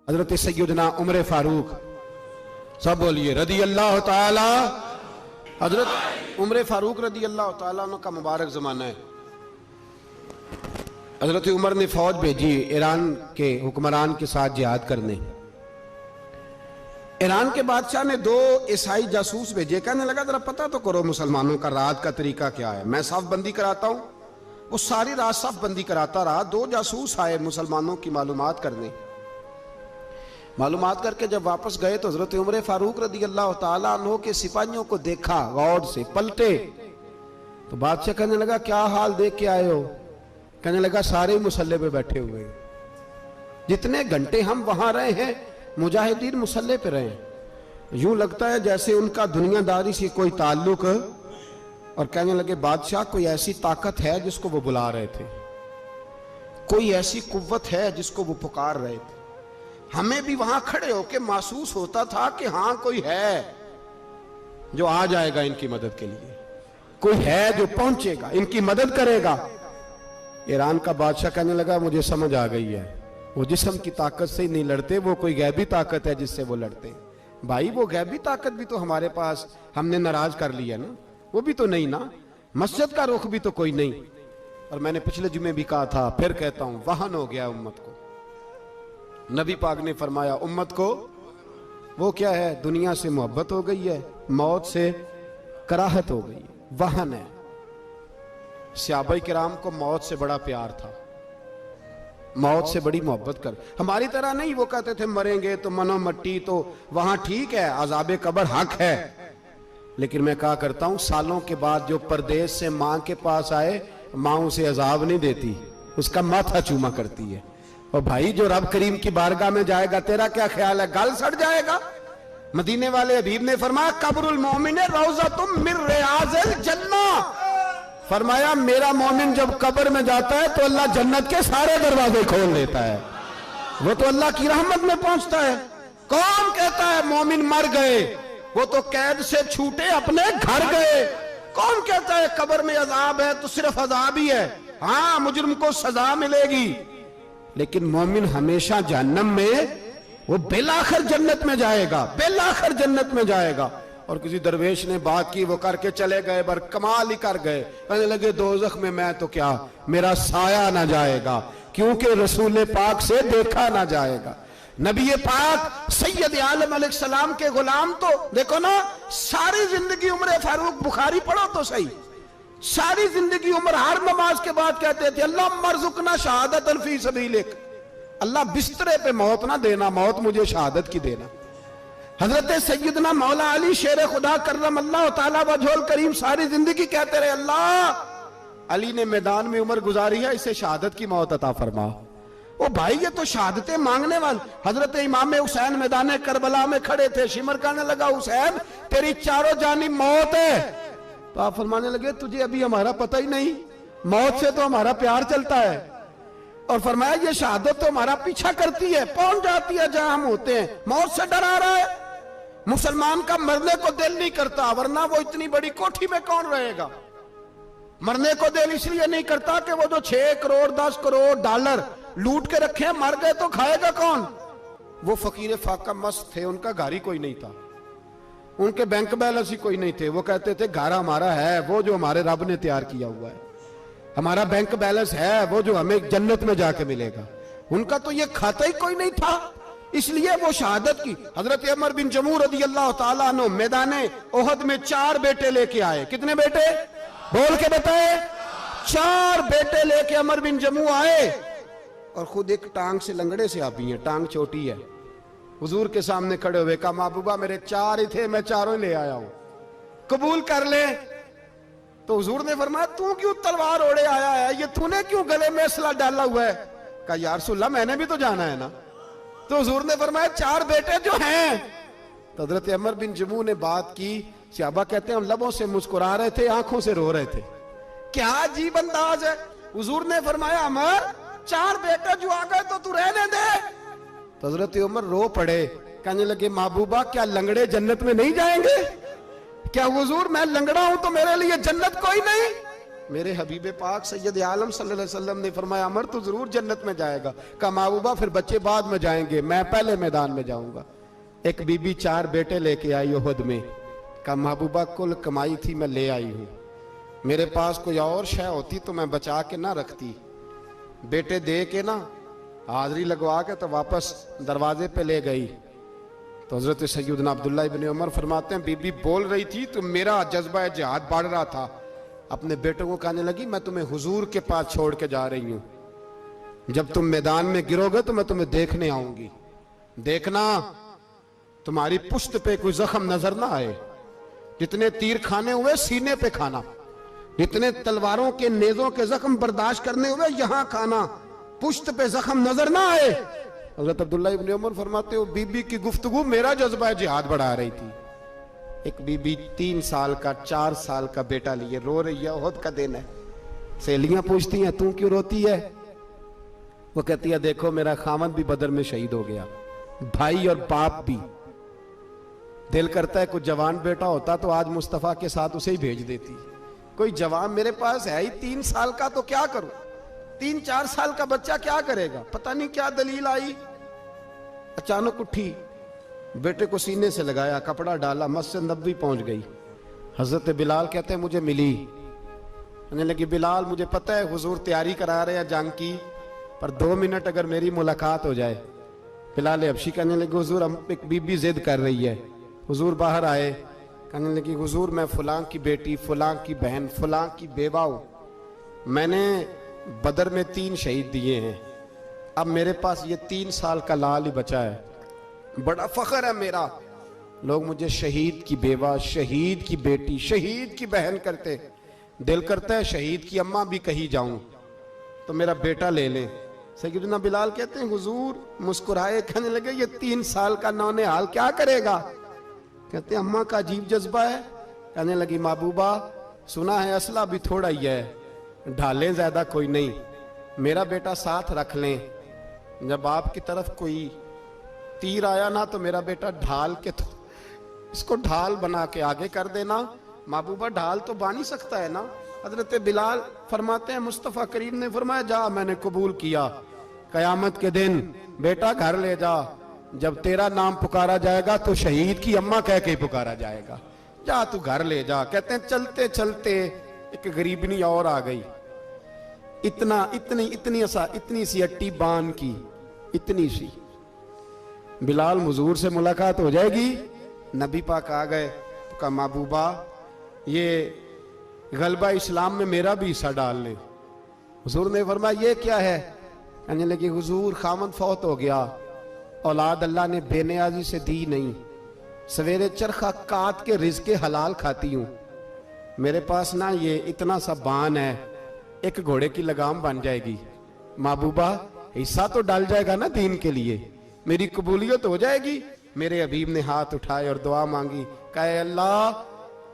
हजरत सैयदना उमर फारूक, सब बोलिए रदी अल्लाह ताला। हजरत उमर फारूक रदी अल्लाह ताला का मुबारक ज़माना है। हजरत उमर ने फौज भेजी ईरान के हुक्मरान के साथ जिहाद करने। ईरान के बादशाह ने 2 ईसाई जासूस भेजे। कहने लगा जरा पता तो करो मुसलमानों का रात का तरीका क्या है, मैं साफ बंदी कराता हूं। वो सारी रात साफ बंदी कराता रहा। 2 जासूस आए मुसलमानों की मालूमात करने। मालूमात करके जब वापस गए तो हजरत उमर फारूक रदी अल्लाह ताला अन्हो के सिपाहियों को देखा, गौर से पलटे तो बादशाह कहने लगा क्या हाल देख के आए हो? कहने लगा सारे मुसल्ले पे बैठे हुए हैं, जितने घंटे हम वहां रहे हैं मुजाहिदीन मुसल्ले पे रहे। यूं लगता है जैसे उनका दुनियादारी से कोई ताल्लुक। और कहने लगे बादशाह कोई ऐसी ताकत है जिसको वो बुला रहे थे, कोई ऐसी कुव्वत है जिसको वो पुकार रहे थे। हमें भी वहां खड़े होकर महसूस होता था कि हां कोई है जो आ जाएगा इनकी मदद के लिए, कोई है जो पहुंचेगा इनकी मदद करेगा। ईरान का बादशाह कहने लगा मुझे समझ आ गई है, वो जिस्म की ताकत से ही नहीं लड़ते, वो कोई गैबी ताकत है जिससे वो लड़ते। भाई वो गैबी ताकत भी तो हमारे पास हमने नाराज कर लिया ना, वो भी तो नहीं ना, मस्जिद का रुख भी तो कोई नहीं। और मैंने पिछले जुमे भी कहा था, फिर कहता हूं, वहन हो गया उम्मत को। नबी पाक ने फरमाया उम्मत को वो क्या है, दुनिया से मोहब्बत हो गई है, मौत से कराहत हो गई है, वहन है। सहाबा किराम को मौत से बड़ा प्यार था, मौत से बड़ी मोहब्बत कर। हमारी तरह नहीं, वो कहते थे मरेंगे तो मनो मट्टी, तो वहां ठीक है अज़ाबे कब्र हक है। लेकिन मैं कहा करता हूं सालों के बाद जो परदेश से मां के पास आए, मां उसे अजाब नहीं देती, उसका माथा चूमा करती है। और भाई जो रब करीम की बारगाह में जाएगा, तेरा क्या ख्याल है, गल सड़ जाएगा? मदीने वाले हबीब ने फरमाया कब्रुल मोमिन रौज़तुम मिन रियाज़िल जन्ना। फरमाया मेरा मोमिन जब कब्र में जाता है तो अल्लाह जन्नत के सारे दरवाजे खोल देता है, वो तो अल्लाह की रहमत में पहुंचता है। कौन कहता है मोमिन मर गए, वो तो कैद से छूटे अपने घर गए। कौन कहता है कब्र में अजाब है तो सिर्फ अजाब ही है, हाँ मुजरिम को सजा मिलेगी, लेकिन मोमिन हमेशा जहन्नम में, वो बेलाखिर जन्नत में जाएगा, बेलाखिर जन्नत में जाएगा। और किसी दरवेश ने बात की, वो करके चले गए, बर कमाल ही कर गए। कहने लगे दोज़ख में मैं तो क्या, मेरा साया ना जाएगा, क्योंकि रसूल पाक से देखा ना जाएगा। नबी पाक सैयद आलम अलैहिस्सलाम के गुलाम तो देखो ना, सारी जिंदगी उमर फारूक, बुखारी पढ़ो तो सही, सारी जिंदगी उम्र हर नमाज के बाद कहते थे अल्लाह मरजुकना शहादतन फी सबीलिक, अल्लाह बिस्तरे पे मौत ना देना, मौत मुझे शहादत की देना। हजरत सैयदना मौला अली शेर खुदा करम अल्लाह ताला वजहुल करीम सारी जिंदगी कहते रहे अल्लाह अली ने मैदान में उम्र गुजारी है, इसे शहादत की मौत अता फरमा। ओ भाई ये तो शहादतें मांगने वाले। हजरत इमाम हुसैन मैदान करबला में खड़े थे, शिमर कहने लगा हुसैन तेरी चारों जानिब मौत है। तो आप फरमाने लगे तुझे अभी हमारा पता ही नहीं, मौत से तो हमारा प्यार चलता है। और फरमाया ये शहादत तो हमारा पीछा करती है, पहुंच जाती है जहां हम होते हैं, मौत से डरा रहा है। मुसलमान का मरने को दिल नहीं करता, वरना वो इतनी बड़ी कोठी में कौन रहेगा। मरने को दिल इसलिए नहीं करता कि वो जो 6 करोड़ 10 करोड़ डॉलर लूट के रखे, मर गए तो खाएगा कौन। वो फकीर फाका मस्त थे, उनका घर ही कोई नहीं था, उनके बैंक बैलेंस ही कोई नहीं थे। वो कहते थे घर हमारा है वो जो हमारे रब ने तैयार किया हुआ है, हमारा बैंक बैलेंस है वो जो हमें जन्नत में जाके मिलेगा। उनका तो ये खाता ही कोई नहीं था, इसलिए वो शहादत की। हजरत उमर बिन जमू रदी अल्लाह ताला अन्हु मैदाने ओहद में 4 बेटे लेके आए। कितने बेटे बोल के बताए? 4 बेटे लेके उमर बिन जमू आए, और खुद एक टांग से लंगड़े से आप ही हैं, टांग छोटी है। हुजूर के सामने खड़े हुए कहा महबूबा मेरे 4 ही थे, मैं 4 ले आया हूं, कबूल कर ले। तो हुजूर ने फरमाया तू क्यों तलवार ओढ़े आया है, ये तूने क्यों गले में असला डाला हुआ है? कहा या रसूलल्लाह मैंने भी तो जाना है ना। तो हुजूर ने फरमाया 4 बेटे जो हैं। तो हजरत उमर बिन जमू ने बात की, सहाबा कहते हैं हम लबों से मुस्कुरा रहे थे, आंखों से रो रहे थे, क्या अजीब अंदाज है। हुजूर ने फरमाया अमर 4 बेटे जो आ गए तो तू रहने दे। तो हजरत उमर रो पड़े, कहने लगे महबूबा क्या लंगड़े जन्नत में नहीं जाएंगे? क्या हुजूर मैं लंगड़ा हूं तो मेरे लिए जन्नत कोई नहीं? मेरे हबीब पाक सैयद आलम सल्लल्लाहु अलैहि वसल्लम ने फरमाया अमर तो जरूर जन्नत में जाएगा। कहा महबूबा फिर बच्चे बाद में जाएंगे, मैं पहले मैदान में जाऊंगा। एक बीबी 4 बेटे लेके आई उहद में। कहा महबूबा कुल कमाई थी मैं ले आई हूं, मेरे पास कोई और शय होती तो मैं बचा के ना रखती। बेटे दे के ना हाजिरी लगवा के तो वापस दरवाजे पे ले गई। तो हजरत सैयदना अब्दुल्ला इब्न उमर फरमाते हैं बीबी बोल रही थी तो मेरा जज्बा जिहाद बढ़ रहा था। अपने बेटों को कहने लगी मैं तुम्हें हुजूर के पास छोड़ के जा रही हूं, जब तुम मैदान में गिरोगे तो मैं तुम्हें देखने आऊंगी, देखना तुम्हारी पुश्त पे कोई जख्म नजर ना आए। जितने तीर खाने हुए सीने पे खाना, जितने तलवारों के नेजों के जख्म बर्दाश्त करने हुए यहां खाना, पुश्त पे जख्म नजर ना आए। हजरत अब्दुल्ला इब्न उमर फरमाते हो बीबी की गुफ्तगू मेरा जज्बा जिहाद बढ़ा रही थी। एक बीबी 3 साल का 4 साल का बेटा लिए रो रही है, ओहद का दिन है। सहेलियां पूछती हैं तू क्यों रोती है? वो कहती है देखो मेरा खामद भी बदर में शहीद हो गया, भाई और बाप भी। दिल करता है कोई जवान बेटा होता तो आज मुस्तफा के साथ उसे ही भेज देती। कोई जवान मेरे पास है ही 3 साल का तो क्या करूं, 3-4 साल का बच्चा क्या करेगा? पता नहीं क्या दलील आई, अचानक उठी, बेटे को सीने से लगाया, कपड़ा डाला, मस्जिद नबवी पहुंच गई। हजरत बिलाल कहते हैं मुझे मिली, कहने लगी बिलाल मुझे पता है हुजूर तैयारी करा रहे हैं जंग की, पर 2 मिनट अगर मेरी मुलाकात हो जाए। बिलाल हबशी कहने लगे हुजूर हम एक बीबी जिद कर रही है। हुजूर बाहर आए, कहने लगी हुजूर मैं फलां की बेटी, फलां की बहन, फलां की बेवा हूं, मैंने बदर में 3 शहीद दिए हैं, अब मेरे पास ये 3 साल का लाल ही बचा है, बड़ा फख्र है मेरा। लोग मुझे शहीद की बेवा, शहीद की बेटी, शहीद की बहन करते। दिल करता है शहीद की अम्मा भी कहीं जाऊं तो मेरा बेटा ले लें। सैयदना बिलाल कहते हैं हुजूर मुस्कुराए, कहने लगे ये 3 साल का नौनिहाल क्या करेगा? कहते हैं अम्मा का अजीब जज्बा है। कहने लगी महबूबा सुना है असला भी थोड़ा ही है, ढालें ज्यादा कोई नहीं, मेरा बेटा साथ रख लें, जब आपकी तरफ कोई तीर आया ना तो मेरा बेटा ढाल के तो इसको ढाल बना के आगे कर देना। महबूबा ढाल तो बन ही सकता है ना। हजरत बिलाल फरमाते हैं मुस्तफ़ा करीम ने फरमाया जा मैंने कबूल किया, कयामत के दिन बेटा घर ले जा, जब तेरा नाम पुकारा जाएगा तो शहीद की अम्मा कह के पुकारा जाएगा, जा तू घर ले जा। कहते हैं चलते चलते एक गरीबनी और आ गई, इतनी सी अट्टी बान की, इतनी सी। बिलाल हुजूर से मुलाकात हो जाएगी, नबी पाक आ गए तो कहा महबूबा ये गलबा इस्लाम में मेरा भी हिस्सा डाल ले। हुजूर ने फरमाया ये क्या है? कहने लगी हुजूर खामद फौत हो गया, औलाद अल्लाह ने बेनियाजी से दी नहीं, सवेरे चरखा काट के रिज़्क़ हलाल खाती हूँ, मेरे पास ना ये इतना सा बान है, एक घोड़े की लगाम बन जाएगी, महबूबा हिस्सा तो डाल जाएगा ना दीन के लिए, मेरी कबूलियत हो जाएगी। मेरे हबीब ने हाथ उठाए और दुआ मांगी, कहे अल्लाह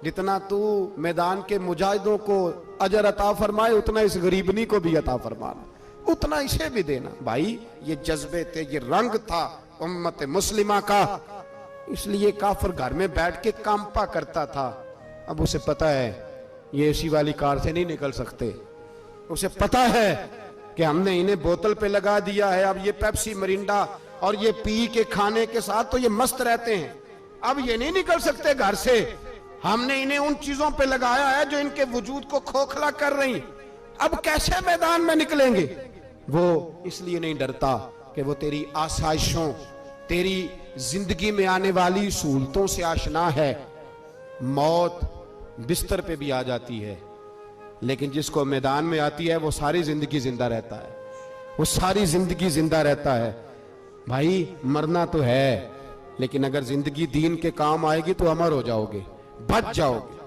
जितना तू मैदान के मुजाहिदों को अजर अता फरमाए उतना इस गरीबनी को भी अता फरमाना, उतना इसे भी देना। भाई ये जज्बे थे, ये रंग था उम्मत मुस्लिमा का, इसलिए काफिर घर में बैठ के कांपा करता था। अब उसे पता है ये एसी वाली कार से नहीं निकल सकते, उसे पता है कि हमने इन्हें बोतल पे लगा दिया है, अब ये पेप्सी मरिंडा और ये पी के खाने के साथ तो ये मस्त रहते हैं, अब ये नहीं निकल सकते घर से, हमने इन्हें उन चीजों पे लगाया है जो इनके वजूद को खोखला कर रही, अब कैसे मैदान में निकलेंगे? वो इसलिए नहीं डरता कि वो तेरी आसाइशों, तेरी जिंदगी में आने वाली सहूलतों से आशना है। मौत बिस्तर पे भी आ जाती है, लेकिन जिसको मैदान में आती है वो सारी जिंदगी जिंदा रहता है, वो सारी जिंदगी जिंदा रहता है। भाई मरना तो है, लेकिन अगर जिंदगी दीन के काम आएगी तो अमर हो जाओगे, बच जाओगे।